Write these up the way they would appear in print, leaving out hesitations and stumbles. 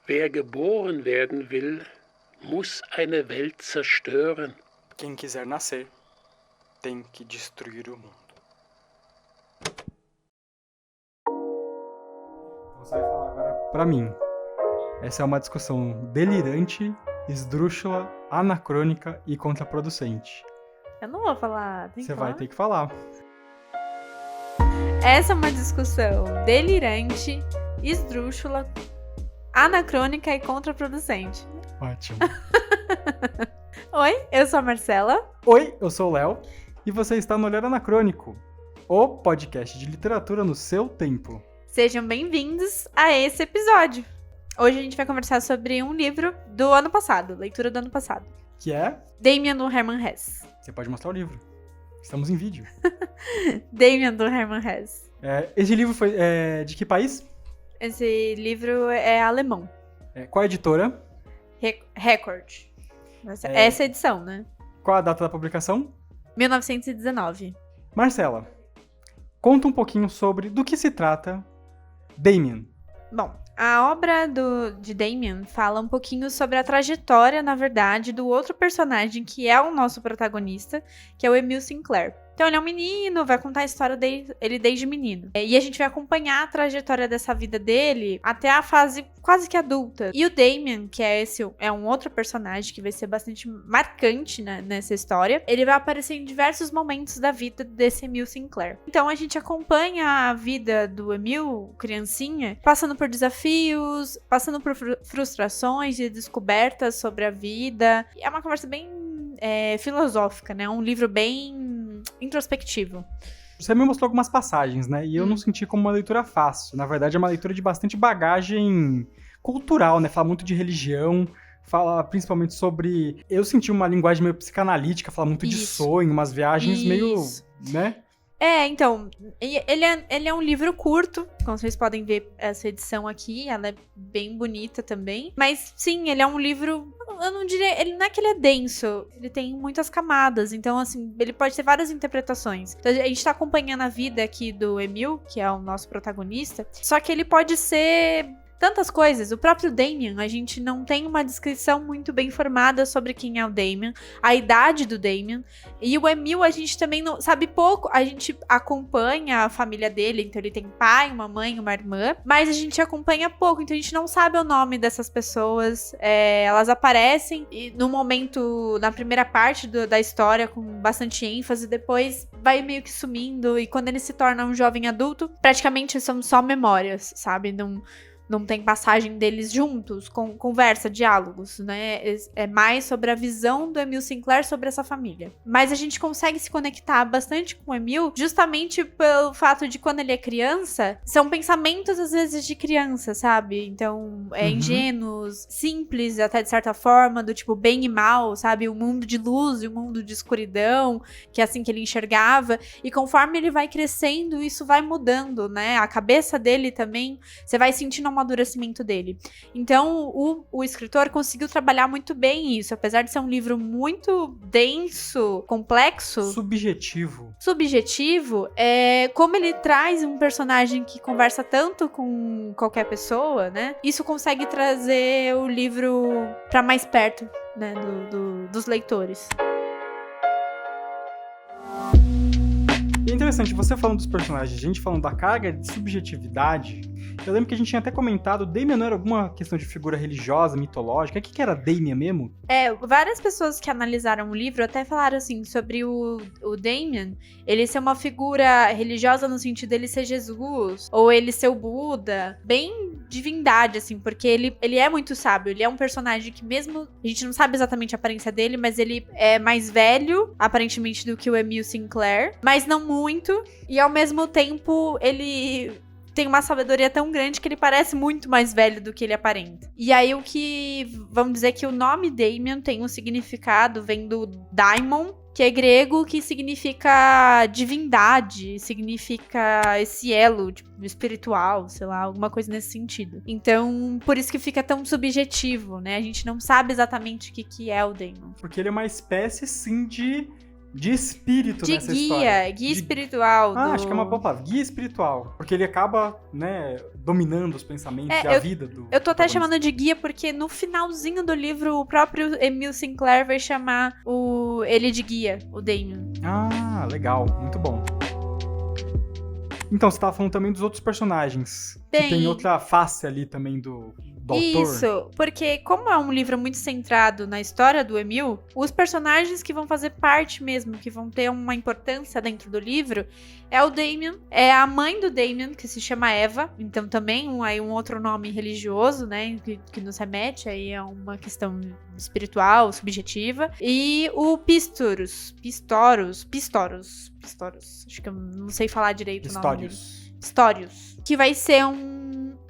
Wer geboren werden will, muss eine Welt zerstören. Quem quiser nascer, tem que destruir o mundo. Você vai falar agora pra mim. Essa é uma discussão delirante, esdrúxula, anacrônica e contraproducente. Eu não vou falar. Você vai ter que falar. Essa é uma discussão delirante, esdrúxula, anacrônica e contraproducente. Ótimo. Oi, eu sou a Marcela. Oi, eu sou o Léo e você está no Olhar Anacrônico, o podcast de literatura no seu tempo. Sejam bem-vindos a esse episódio. Hoje a gente vai conversar sobre um livro do ano passado, leitura do ano passado. Que é? Damien, do Hermann Hesse. Você pode mostrar o livro. Estamos em vídeo. Damien, do Hermann Hesse. Esse livro foi de que país? Esse livro é alemão. Qual a editora? Record. Essa edição, né? Qual a data da publicação? 1919. Marcela, conta um pouquinho sobre do que se trata Damien. Bom, a obra de Damien fala um pouquinho sobre a trajetória, na verdade, do outro personagem que é o nosso protagonista, que é o Emil Sinclair. Então ele é um menino, vai contar a história dele desde menino. E a gente vai acompanhar a trajetória dessa vida dele até a fase quase que adulta. E o Damien, que é um outro personagem que vai ser bastante marcante, né, nessa história, ele vai aparecer em diversos momentos da vida desse Emil Sinclair. Então a gente acompanha a vida do Emil, criancinha, passando por desafios, passando por frustrações e descobertas sobre a vida. E é uma conversa bem filosófica, né? Um livro bem introspectivo. Você me mostrou algumas passagens, né? E eu não senti como uma leitura fácil. Na verdade, é uma leitura de bastante bagagem cultural, né? Fala muito de religião, fala principalmente sobre... Eu senti uma linguagem meio psicanalítica, fala muito de sonho, umas viagens meio... né? Então, ele é um livro curto, como vocês podem ver essa edição aqui, ela é bem bonita também. Mas sim, ele é um livro, eu não diria, ele não é que ele é denso, ele tem muitas camadas, então assim, ele pode ter várias interpretações. Então, a gente tá acompanhando a vida aqui do Emil, que é o nosso protagonista, só que ele pode ser... tantas coisas. O próprio Damien, a gente não tem uma descrição muito bem formada sobre quem é o Damien, a idade do Damien. E o Emil, a gente também não sabe pouco. A gente acompanha a família dele, então ele tem pai, uma mãe, uma irmã, mas a gente acompanha pouco, então a gente não sabe o nome dessas pessoas. Elas aparecem no momento, na primeira parte da história, com bastante ênfase, depois vai meio que sumindo, e quando ele se torna um jovem adulto, praticamente são só memórias, sabe? Não tem passagem deles juntos, com conversa, diálogos, né? É mais sobre a visão do Emil Sinclair sobre essa família. Mas a gente consegue se conectar bastante com o Emil justamente pelo fato de quando ele é criança, são pensamentos às vezes de criança, sabe? Então, ingênuos, simples até de certa forma, do tipo bem e mal, sabe? O mundo de luz e o mundo de escuridão, que é assim que ele enxergava. E conforme ele vai crescendo, isso vai mudando, né? A cabeça dele também, você vai sentindo uma amadurecimento dele. Então, o escritor conseguiu trabalhar muito bem isso, apesar de ser um livro muito denso, complexo, subjetivo, como ele traz um personagem que conversa tanto com qualquer pessoa, né? Isso consegue trazer o livro para mais perto, né, dos leitores. É interessante, você falando dos personagens, a gente falando da carga de subjetividade. Eu lembro que a gente tinha até comentado, Damien não era alguma questão de figura religiosa, mitológica? O que era Damien mesmo? Várias pessoas que analisaram o livro até falaram assim, sobre o Damien, ele ser uma figura religiosa no sentido dele ser Jesus, ou ele ser o Buda, bem divindade, assim, porque ele é muito sábio, ele é um personagem que mesmo, a gente não sabe exatamente a aparência dele, mas ele é mais velho, aparentemente, do que o Emil Sinclair, mas não muito, e ao mesmo tempo, ele tem uma sabedoria tão grande que ele parece muito mais velho do que ele aparenta. E aí vamos dizer que o nome Damien tem um significado, vem do daimon, que é grego, que significa divindade, significa esse elo tipo, espiritual, sei lá, alguma coisa nesse sentido. Então, por isso que fica tão subjetivo, né? A gente não sabe exatamente o que é o Damon. Porque ele é uma espécie, sim, de de espírito De nessa história. guia espiritual. Acho que é uma boa palavra. Guia espiritual. Porque ele acaba, né, dominando os pensamentos e a vida do Eu tô até protagonista. chamando de guia porque no finalzinho do livro o próprio Emil Sinclair vai chamar ele de guia, o Damon. Ah, legal. Muito bom. Então, você tava falando também dos outros personagens. Que tem outra face ali também do autor. Isso, porque como é um livro muito centrado na história do Emil, os personagens que vão fazer parte mesmo, que vão ter uma importância dentro do livro, é o Damon, é a mãe do Damon, que se chama Eva, então também um outro nome religioso, né, que nos remete aí a uma questão espiritual, subjetiva, e o Pistorius, acho que eu não sei falar direito o nome dele. Pistorius, que vai ser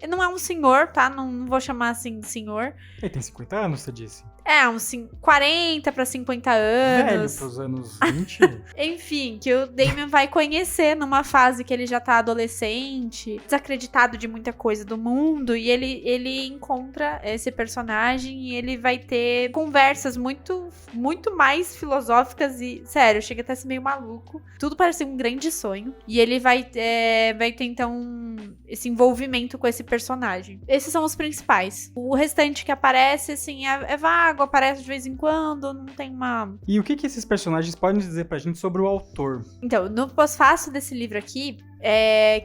não é um senhor, tá? Não vou chamar assim de senhor. Ele tem 50 anos, você disse. É, uns 40 para 50 anos. Velho pros anos 20. Enfim, que o Damon vai conhecer numa fase que ele já tá adolescente, desacreditado de muita coisa do mundo, e ele encontra esse personagem e ele vai ter conversas muito, muito mais filosóficas e, sério, chega até a ser meio maluco. Tudo parece um grande sonho. E ele vai ter, então, esse envolvimento com esse personagem. Esses são os principais. O restante que aparece, assim, é vago, aparece de vez em quando, não tem uma... E o que esses personagens podem dizer pra gente sobre o autor? Então, no pós-fácil desse livro aqui,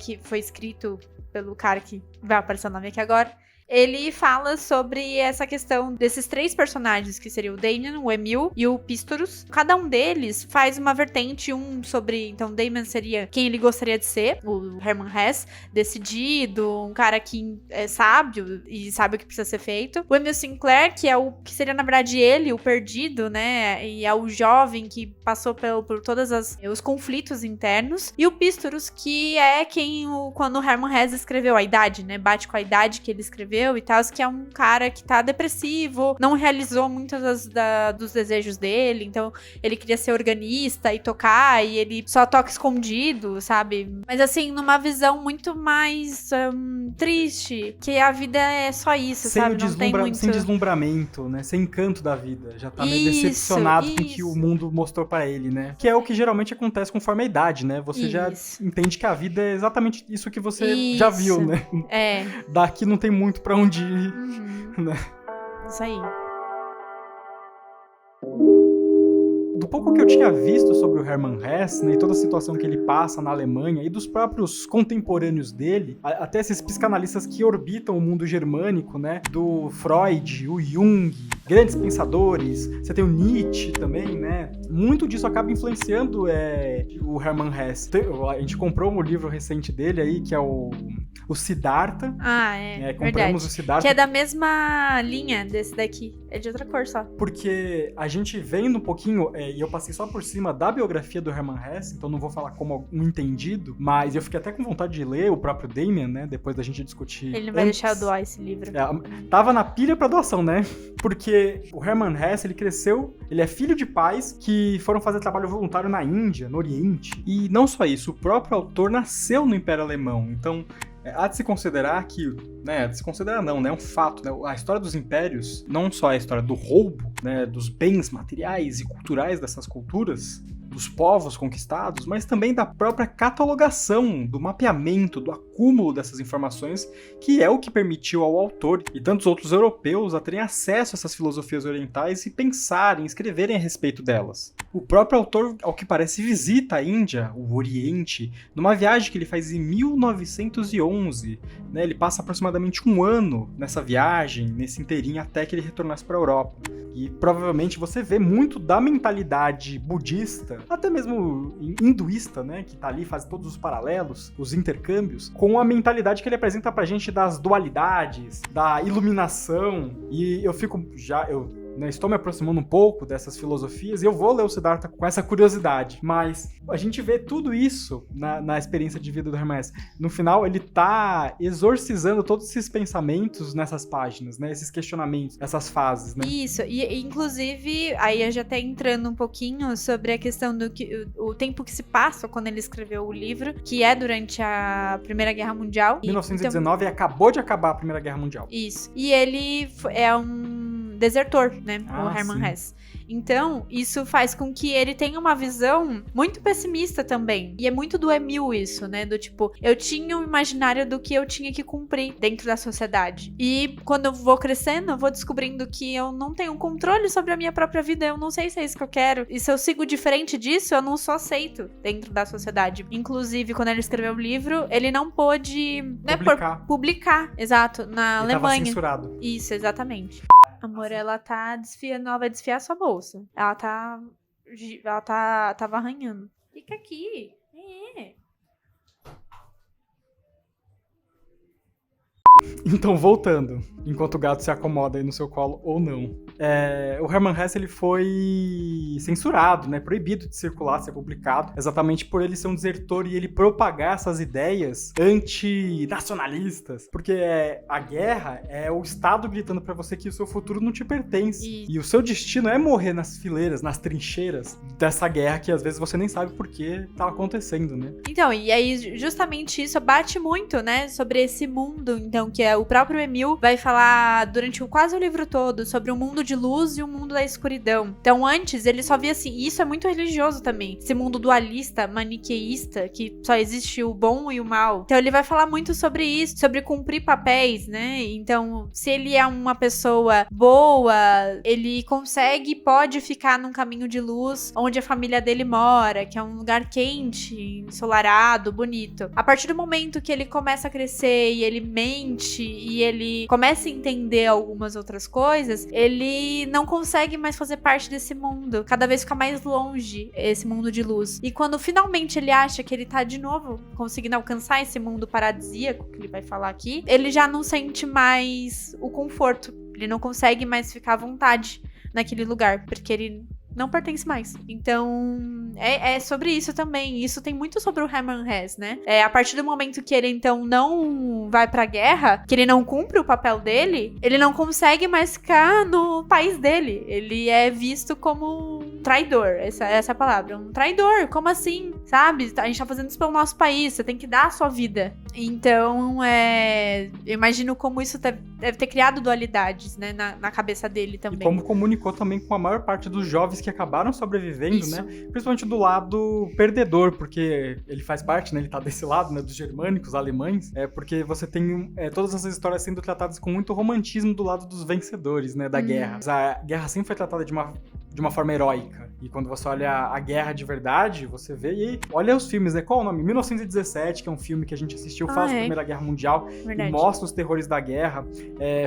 que foi escrito pelo cara que vai aparecer o nome aqui agora, ele fala sobre essa questão desses 3 personagens, que seria o Damon, o Emil e o Pistorius. Cada um deles faz uma vertente, sobre... Então, Damon seria quem ele gostaria de ser, o Hermann Hesse, decidido, um cara que é sábio e sabe o que precisa ser feito. O Emil Sinclair, que seria, na verdade, ele, o perdido, né? E é o jovem que passou por todos os conflitos internos. E o Pistorius, que é quando o Hermann Hesse escreveu a idade, né? Bate com a idade que ele escreveu e tal, que é um cara que tá depressivo, não realizou muitos dos desejos dele, então ele queria ser organista e tocar, e ele só toca escondido, sabe? Mas assim, numa visão muito mais triste, que a vida é só isso, sabe? Não tem muito... Sem deslumbramento, né? Sem encanto da vida. Já tá meio decepcionado com o que o mundo mostrou pra ele, né? Que é o que geralmente acontece conforme a idade, né? Você já entende que a vida é exatamente isso que você já viu, né? É. Daqui não tem muito pra onde ir, né? Isso aí. Do pouco que eu tinha visto sobre o Hermann Hesse, né, e toda a situação que ele passa na Alemanha e dos próprios contemporâneos dele, até esses psicanalistas que orbitam o mundo germânico, né, do Freud, o Jung, grandes pensadores, você tem o Nietzsche também, né, muito disso acaba influenciando o Hermann Hesse. A gente comprou um livro recente dele aí, que é o Siddhartha. Compramos verdade. O Siddhartha. Que é da mesma linha desse daqui. É de outra cor só. Porque a gente vendo um pouquinho, e eu passei só por cima da biografia do Hermann Hesse, então não vou falar como um entendido, mas eu fiquei até com vontade de ler o próprio Damon, né, depois da gente discutir. Ele não vai deixar eu doar esse livro. Tava na pilha pra doação, né? Porque o Hermann Hesse, ele cresceu, ele é filho de pais que foram fazer trabalho voluntário na Índia, no Oriente. E não só isso, o próprio autor nasceu no Império Alemão, então... há de se considerar que, né, é um fato, né, a história dos impérios, não só a história do roubo, né, dos bens materiais e culturais dessas culturas, dos povos conquistados, mas também da própria catalogação, do mapeamento, do acúmulo dessas informações, que é o que permitiu ao autor e tantos outros europeus a terem acesso a essas filosofias orientais e pensarem, escreverem a respeito delas. O próprio autor, ao que parece, visita a Índia, o Oriente, numa viagem que ele faz em 1911. Né? Ele passa aproximadamente 1 ano nessa viagem, nesse inteirinho, até que ele retornasse para a Europa. E provavelmente você vê muito da mentalidade budista, até mesmo hinduísta, né, que tá ali, faz todos os paralelos, os intercâmbios, com a mentalidade que ele apresenta pra gente das dualidades, da iluminação. E eu estou me aproximando um pouco dessas filosofias e eu vou ler o Siddhartha com essa curiosidade. Mas a gente vê tudo isso na experiência de vida do Hermann Hesse. No final, ele tá exorcizando todos esses pensamentos nessas páginas, né? Esses questionamentos, essas fases, né? Isso, e inclusive, aí eu já até entrando um pouquinho sobre a questão o tempo que se passa quando ele escreveu o livro, que é durante a Primeira Guerra Mundial. 1919 e acabou de acabar a Primeira Guerra Mundial. Isso. E ele é um desertor, né? O Hermann Hesse. Então, isso faz com que ele tenha uma visão muito pessimista também. E é muito do Emil isso, né? Do tipo, eu tinha um imaginário do que eu tinha que cumprir dentro da sociedade. E quando eu vou crescendo, eu vou descobrindo que eu não tenho controle sobre a minha própria vida. Eu não sei se é isso que eu quero. E se eu sigo diferente disso, eu não sou aceito dentro da sociedade. Inclusive, quando ele escreveu o livro, ele não pôde publicar, exato, na Ele Alemanha. tava censurado. Isso, exatamente. Amor, ela tá desfiando, ela vai desfiar sua bolsa. Ela tava arranhando. Fica aqui. Então, voltando, enquanto o gato se acomoda aí no seu colo ou não. O Hermann Hesse, ele foi censurado, né? Proibido de circular, ser publicado, exatamente por ele ser um desertor e ele propagar essas ideias antinacionalistas. Porque a guerra é o Estado gritando pra você que o seu futuro não te pertence. E o seu destino é morrer nas fileiras, nas trincheiras dessa guerra que às vezes você nem sabe por que tá acontecendo, né? Então, e aí justamente isso bate muito, né? Sobre esse mundo, então, que o próprio Emil vai falar durante quase o livro todo sobre um mundo de luz e um mundo da escuridão. Então, antes, ele só via assim, e isso é muito religioso também, esse mundo dualista, maniqueísta, que só existe o bom e o mal. Então, ele vai falar muito sobre isso, sobre cumprir papéis, né? Então, se ele é uma pessoa boa, ele consegue, pode ficar num caminho de luz onde a família dele mora, que é um lugar quente, ensolarado, bonito. A partir do momento que ele começa a crescer e ele mente e ele começa a entender algumas outras coisas, ele não consegue mais fazer parte desse mundo. Cada vez fica mais longe esse mundo de luz. E quando finalmente ele acha que ele tá de novo conseguindo alcançar esse mundo paradisíaco, que ele vai falar aqui, ele já não sente mais o conforto. Ele não consegue mais ficar à vontade naquele lugar, porque ele não pertence mais. Então, é sobre isso também. Isso tem muito sobre o Hermann Hesse, né? A partir do momento que ele, então, não vai pra guerra, que ele não cumpre o papel dele, ele não consegue mais ficar no país dele. Ele é visto como um traidor. Essa é a palavra. Um traidor. Como assim? Sabe? A gente tá fazendo isso pelo nosso país. Você tem que dar a sua vida. Então, eu imagino como isso deve ter criado dualidades, né? Na cabeça dele também. E como comunicou também com a maior parte dos jovens que acabaram sobrevivendo, isso, né? Principalmente do lado perdedor, porque ele faz parte, né? Ele tá desse lado, né? Dos germânicos, alemães. Porque você tem todas essas histórias sendo tratadas com muito romantismo do lado dos vencedores, né? Da guerra. Mas a guerra sempre foi tratada de uma forma heróica. E quando você olha a guerra de verdade, você vê e olha os filmes, né? Qual é o nome? 1917, que é um filme que a gente assistiu, fala sobre a Primeira Guerra Mundial. Verdade. E mostra os terrores da guerra.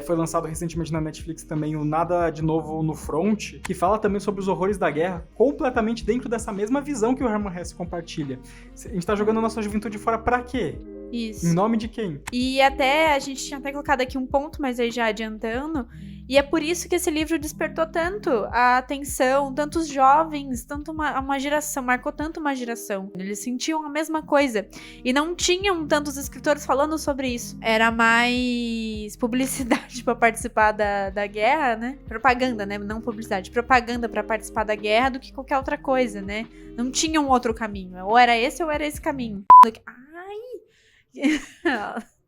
Foi lançado recentemente na Netflix também o Nada de Novo no Front, que fala também sobre os horrores da guerra, completamente dentro dessa mesma visão que o Hermann Hesse compartilha. A gente tá jogando a nossa juventude fora pra quê? Isso. Em nome de quem? E a gente tinha até colocado aqui um ponto, mas aí já adiantando, e é por isso que esse livro despertou tanto a atenção, tantos jovens, tanto uma geração, marcou tanto uma geração. Eles sentiam a mesma coisa. E não tinham tantos escritores falando sobre isso. Era mais publicidade pra participar da guerra, né? Propaganda, né? Não publicidade. Propaganda pra participar da guerra do que qualquer outra coisa, né? Não tinha um outro caminho. Ou era esse caminho.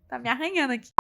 Tá me arranhando aqui.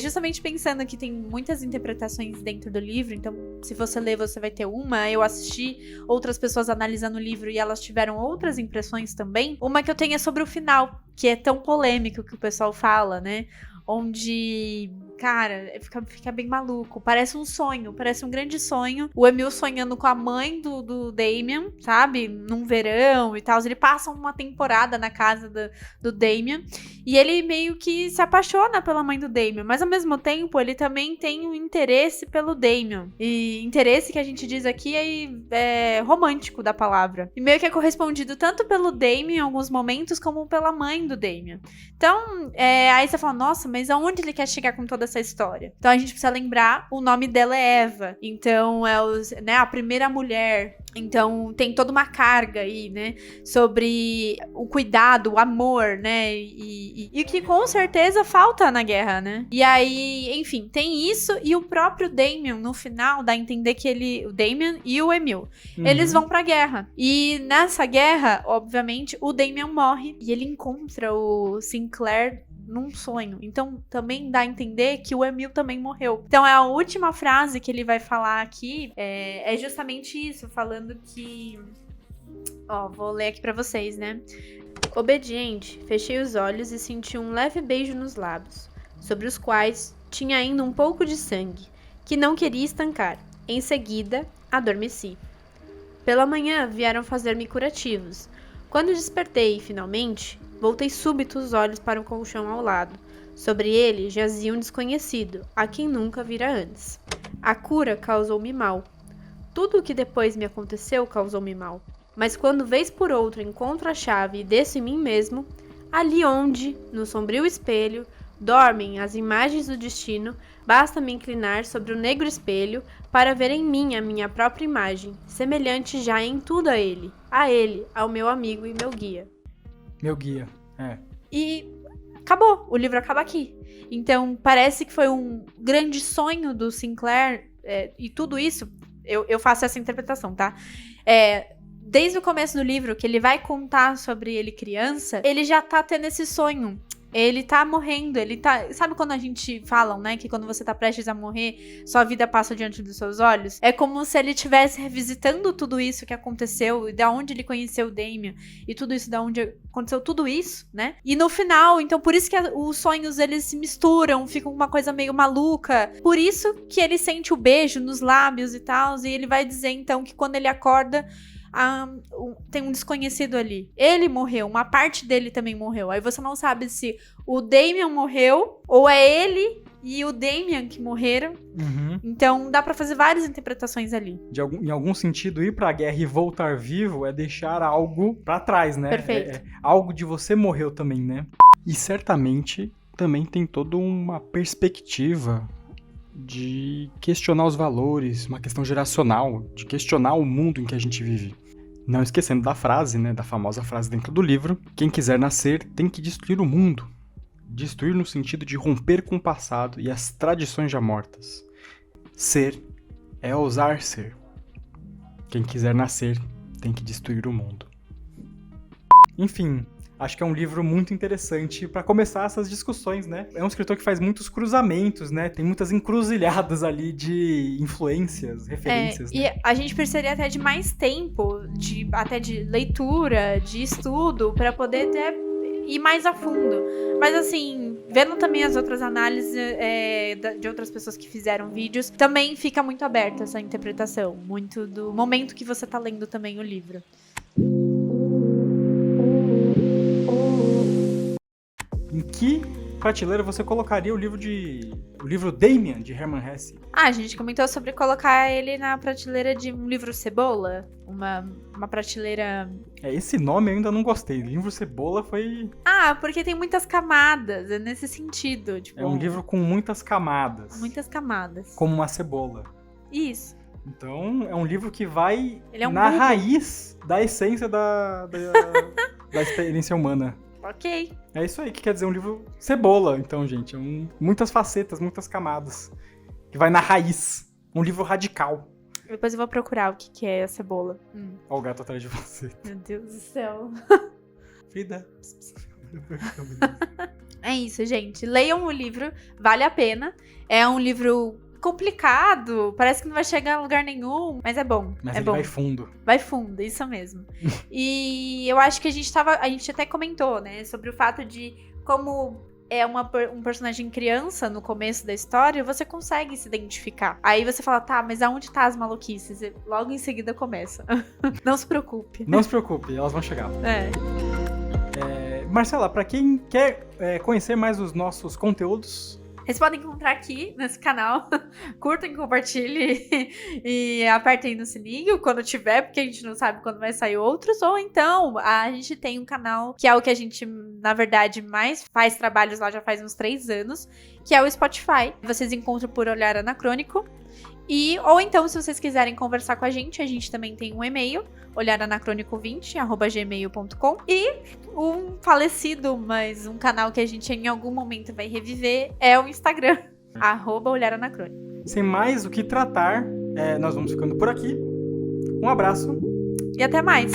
Justamente pensando que tem muitas interpretações dentro do livro, então se você ler, você vai ter uma. Eu assisti outras pessoas analisando o livro e elas tiveram outras impressões também. Uma que eu tenho é sobre o final, que é tão polêmico que o pessoal fala, né? Onde, cara, fica bem maluco. Parece um sonho, parece um grande sonho. O Emil sonhando com a mãe do Damien, sabe? Num verão e tal. Ele passa uma temporada na casa do Damien. E ele meio que se apaixona pela mãe do Damien. Mas ao mesmo tempo, ele também tem um interesse pelo Damien. E interesse que a gente diz aqui é romântico da palavra. E meio que é correspondido tanto pelo Damien em alguns momentos, como pela mãe do Damien. Então, aí você fala, nossa, mas aonde ele quer chegar com toda essa história? Então a gente precisa lembrar, o nome dela é Eva. Então né, a primeira mulher. Então tem toda uma carga aí, né? Sobre o cuidado, o amor, né? E que com certeza falta na guerra, né? E aí, enfim, tem isso. E o próprio Damien, no final, dá a entender que o Damien e o Emil, eles vão pra guerra. E nessa guerra, obviamente, o Damien morre. E ele encontra o Sinclair num sonho. Então, também dá a entender que o Emil também morreu. Então, a última frase que ele vai falar aqui é justamente isso, falando que... Ó, vou ler aqui pra vocês, né? Obediente, fechei os olhos e senti um leve beijo nos lábios, sobre os quais tinha ainda um pouco de sangue, que não queria estancar. Em seguida, adormeci. Pela manhã, vieram fazer-me curativos. Quando despertei, finalmente, voltei súbito os olhos para o colchão ao lado. Sobre ele jazia um desconhecido, a quem nunca vira antes. A cura causou-me mal. Tudo o que depois me aconteceu causou-me mal. Mas quando vez por outra encontro a chave e desço em mim mesmo, ali onde, no sombrio espelho, dormem as imagens do destino, basta me inclinar sobre o negro espelho para ver em mim a minha própria imagem, semelhante já em tudo a ele, ao meu amigo e meu guia. Meu guia, E acabou, o livro acaba aqui. Então, parece que foi um grande sonho do Sinclair, e tudo isso, eu faço essa interpretação, tá? Desde o começo do livro, que ele vai contar sobre ele criança, ele já tá tendo esse sonho. Ele tá morrendo, ele tá... Sabe quando a gente fala, né, que quando você tá prestes a morrer, sua vida passa diante dos seus olhos? É como se ele estivesse revisitando tudo isso que aconteceu, e da onde ele conheceu o Damien, e tudo isso, da onde aconteceu tudo isso, né? E no final, então por isso que os sonhos, eles se misturam, ficam uma coisa meio maluca. Por isso que ele sente o beijo nos lábios e tal, e ele vai dizer, então, que quando ele acorda... tem um desconhecido ali. Ele morreu, uma parte dele também morreu. Aí você não sabe se o Damien morreu ou é ele e o Damien que morreram. Uhum. Então dá pra fazer várias interpretações ali. Em algum sentido, ir pra guerra e voltar vivo é deixar algo pra trás, né? Perfeito. Algo de você morreu também, né? E certamente também tem toda uma perspectiva de questionar os valores, uma questão geracional, de questionar o mundo em que a gente vive. Não esquecendo da frase, né, da famosa frase dentro do livro, quem quiser nascer tem que destruir o mundo. Destruir no sentido de romper com o passado e as tradições já mortas. Ser é ousar ser. Quem quiser nascer tem que destruir o mundo. Enfim, acho que é um livro muito interessante para começar essas discussões, né? É um escritor que faz muitos cruzamentos, né? Tem muitas encruzilhadas ali de influências, referências, né? E a gente precisaria até de mais tempo, até de leitura, de estudo, para poder ir mais a fundo. Mas assim, vendo também as outras análises de outras pessoas que fizeram vídeos, também fica muito aberta essa interpretação, muito do momento que você tá lendo também o livro. Em que prateleira você colocaria o livro Damien, de Hermann Hesse? A gente comentou sobre colocar ele na prateleira de um livro Cebola, uma prateleira... Esse nome eu ainda não gostei. Livro Cebola foi... porque tem muitas camadas, é nesse sentido. Tipo, é um livro com muitas camadas. Muitas camadas. Como uma cebola. Isso. Então, é um livro que vai Ele é um na bulbo. raiz da essência da experiência humana. Ok. É isso aí que quer dizer um livro cebola, então, gente. Muitas facetas, muitas camadas. Que vai na raiz. Um livro radical. Depois eu vou procurar o que é a cebola. Ó o gato atrás de você. Meu Deus do céu. Frida. É isso, gente. Leiam o livro, vale a pena. É um livro complicado, parece que não vai chegar a lugar nenhum, mas é bom. Mas é ele bom. vai fundo. Vai fundo, isso mesmo. E eu acho que a gente até comentou, né, sobre o fato de como é um personagem criança no começo da história, você consegue se identificar. Aí você fala, tá, mas aonde tá as maluquices? E logo em seguida começa. Não se preocupe. Não se preocupe, elas vão chegar. Marcela, pra quem quer conhecer mais os nossos conteúdos... Vocês podem encontrar aqui nesse canal. Curtem, compartilhem e apertem no sininho quando tiver, porque a gente não sabe quando vai sair outros. Ou então, a gente tem um canal que é o que a gente, na verdade, mais faz trabalhos lá já faz uns 3 anos, que é o Spotify. Vocês encontram por Olhar Anacrônico. Ou então, se vocês quiserem conversar com a gente também tem um e-mail, olharanacrônico20@gmail.com, e um falecido, mas um canal que a gente em algum momento vai reviver, é o Instagram, @olharanacrônico. Sem mais o que tratar, nós vamos ficando por aqui. Um abraço. E até mais!